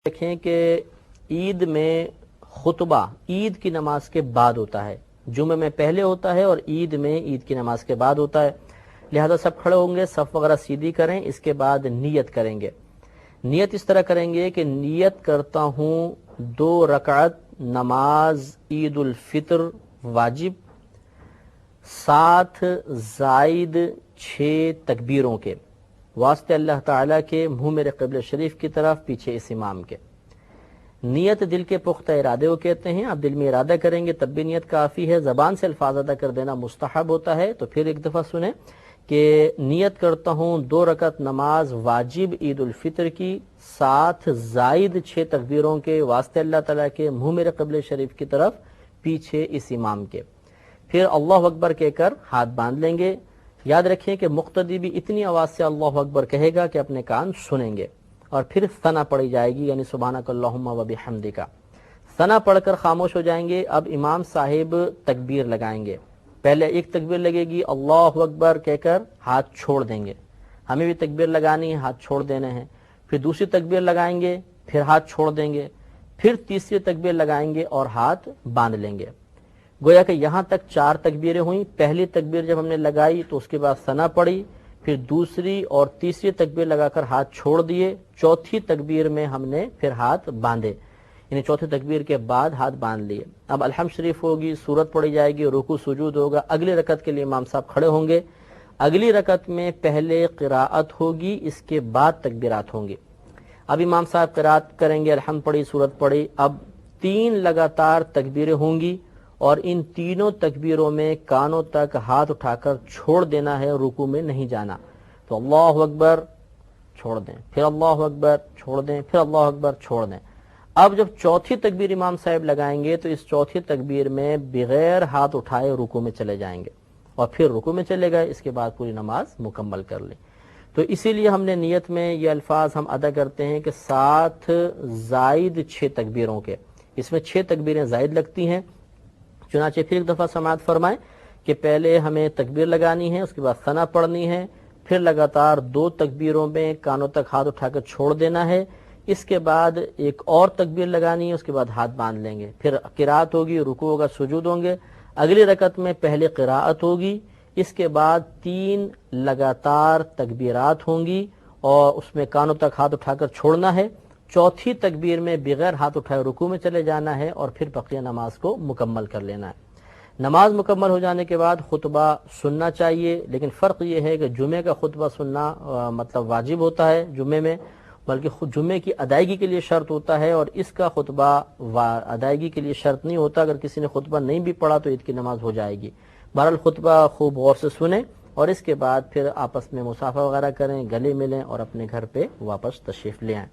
دیکھیں کہ عید میں خطبہ عید کی نماز کے بعد ہوتا ہے، جمعہ میں پہلے ہوتا ہے اور عید میں عید کی نماز کے بعد ہوتا ہے۔ لہذا سب کھڑے ہوں گے، صف وغیرہ سیدھی کریں، اس کے بعد نیت کریں گے۔ نیت اس طرح کریں گے کہ نیت کرتا ہوں 2 رکعت نماز عید الفطر واجب 7 زائد 6 تکبیروں کے واسطے اللہ تعالیٰ کے، منہ میرے قبلہ شریف کی طرف، پیچھے اس امام کے۔ نیت دل کے پختہ ارادے کو کہتے ہیں۔ آپ دل میں ارادہ کریں گے تب بھی نیت کافی ہے، زبان سے الفاظ ادا کر دینا مستحب ہوتا ہے۔ تو پھر ایک دفعہ سنیں کہ نیت کرتا ہوں 2 رکعت نماز واجب عید الفطر کی 7 زائد 6 تکبیروں کے واسطے اللہ تعالیٰ کے، منہ میرے قبلہ شریف کی طرف، پیچھے اس امام کے۔ پھر اللہ اکبر کہہ کر ہاتھ باندھ لیں گے۔ یاد رکھیں کہ مقتدی بھی اتنی آواز سے اللہ اکبر کہے گا کہ اپنے کان سنیں گے، اور پھر ثنا پڑھی جائے گی، یعنی سبحانک اللہم و بحمدک۔ ثنا پڑھ کر خاموش ہو جائیں گے۔ اب امام صاحب تکبیر لگائیں گے۔ پہلے ایک تکبیر لگے گی، اللہ اکبر کہہ کر ہاتھ چھوڑ دیں گے۔ ہمیں بھی تکبیر لگانی ہے، ہاتھ چھوڑ دینے ہیں۔ پھر دوسری تکبیر لگائیں گے، پھر ہاتھ چھوڑ دیں گے۔ پھر تیسری تکبیر لگائیں گے اور ہاتھ باندھ لیں گے۔ گویا کہ یہاں تک 4 تکبیریں ہوئیں۔ پہلی تکبیر جب ہم نے لگائی تو اس کے بعد ثنا پڑھی، پھر دوسری اور تیسری تکبیر لگا کر ہاتھ چھوڑ دیے، چوتھی تکبیر میں ہم نے پھر ہاتھ باندھے، یعنی چوتھی تکبیر کے بعد ہاتھ باندھ لیے۔ اب الحمد شریف ہوگی، سورت پڑھی جائے گی، رکوع سجود ہوگا۔ اگلی رکعت کے لیے امام صاحب کھڑے ہوں گے۔ اگلی رکعت میں پہلے قراءت ہوگی، اس کے بعد تکبیرات ہوں گی۔ اب امام صاحب قراءت کریں گے، الحمد پڑھی، سورت پڑھی۔ اب 3 لگاتار تکبیریں ہوں گی، اور ان تینوں تکبیروں میں کانوں تک ہاتھ اٹھا کر چھوڑ دینا ہے، رکوع میں نہیں جانا۔ تو اللہ اکبر چھوڑ دیں، پھر اللہ اکبر چھوڑ دیں، پھر اللہ اکبر چھوڑ دیں۔ اب جب چوتھی تکبیر امام صاحب لگائیں گے تو اس چوتھی تکبیر میں بغیر ہاتھ اٹھائے رکوع میں چلے جائیں گے، اور پھر رکوع میں چلے گئے، اس کے بعد پوری نماز مکمل کر لیں۔ تو اسی لیے ہم نے نیت میں یہ الفاظ ہم ادا کرتے ہیں کہ 7 زائد 6 تکبیروں کے، اس میں 6 تکبیریں زائد لگتی ہیں۔ چنانچہ پھر ایک دفعہ سماعت فرمائیں کہ پہلے ہمیں تکبیر لگانی ہے، اس کے بعد ثنا پڑھنی ہے، پھر لگاتار 2 تکبیروں میں کانوں تک ہاتھ اٹھا کر چھوڑ دینا ہے، اس کے بعد ایک اور تکبیر لگانی ہے، اس کے بعد ہاتھ باندھ لیں گے، پھر قراءت ہوگی، رکوع ہوگا، سجود ہوں گے۔ اگلی رکعت میں پہلے قراءت ہوگی، اس کے بعد 3 لگاتار تکبیرات ہوں گی، اور اس میں کانوں تک ہاتھ اٹھا کر چھوڑنا ہے۔ چوتھی تکبیر میں بغیر ہاتھ اٹھائے رکوع میں چلے جانا ہے، اور پھر بقیہ نماز کو مکمل کر لینا ہے۔ نماز مکمل ہو جانے کے بعد خطبہ سننا چاہیے، لیکن فرق یہ ہے کہ جمعے کا خطبہ سننا مطلب واجب ہوتا ہے جمعے میں، بلکہ خود جمعے کی ادائیگی کے لیے شرط ہوتا ہے، اور اس کا خطبہ ادائیگی کے لیے شرط نہیں ہوتا۔ اگر کسی نے خطبہ نہیں بھی پڑھا تو عید کی نماز ہو جائے گی۔ بہرحال خطبہ خوب غور سے سنیں، اور اس کے بعد پھر آپس میں مصافحہ وغیرہ کریں، گلے ملیں، اور اپنے گھر پہ واپس تشریف لے آئیں۔